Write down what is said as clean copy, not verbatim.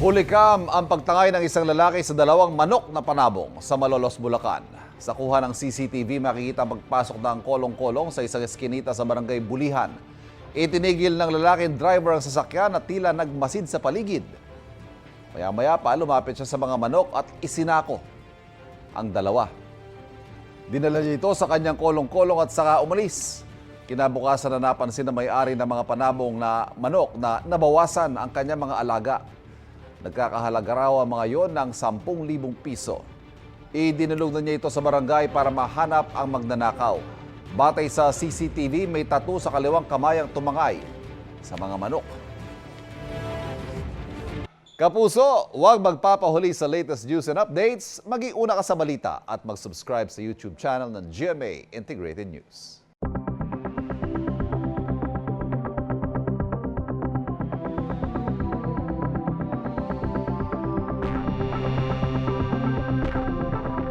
Hulikam ang pagtangay ng isang lalaki sa dalawang manok na panabong sa Malolos, Bulacan. Sa kuha ng CCTV, makikita pagpasok ng kolong-kolong sa isang eskinita sa barangay Bulihan. Itinigil ng lalaking driver ang sasakyan at tila nagmasid sa paligid. Maya-maya pa lumapit siya sa mga manok at isinako ang dalawa. Dinala niya ito sa kanyang kolong-kolong at saka umalis. Kinabukasan na napansin na may-ari ng mga panabong na manok na nabawasan ang kanyang mga alaga. Nagkakahalaga raw ang mga yon ng 10,000 piso. Idinulog na niya ito sa barangay para mahanap ang magnanakaw. Batay sa CCTV, may tattoo sa kaliwang kamay ang tumangay sa mga manok. Kapuso, huwag magpapahuli sa latest news and updates. Mag-iuna ka sa balita at mag-subscribe sa YouTube channel ng GMA Integrated News.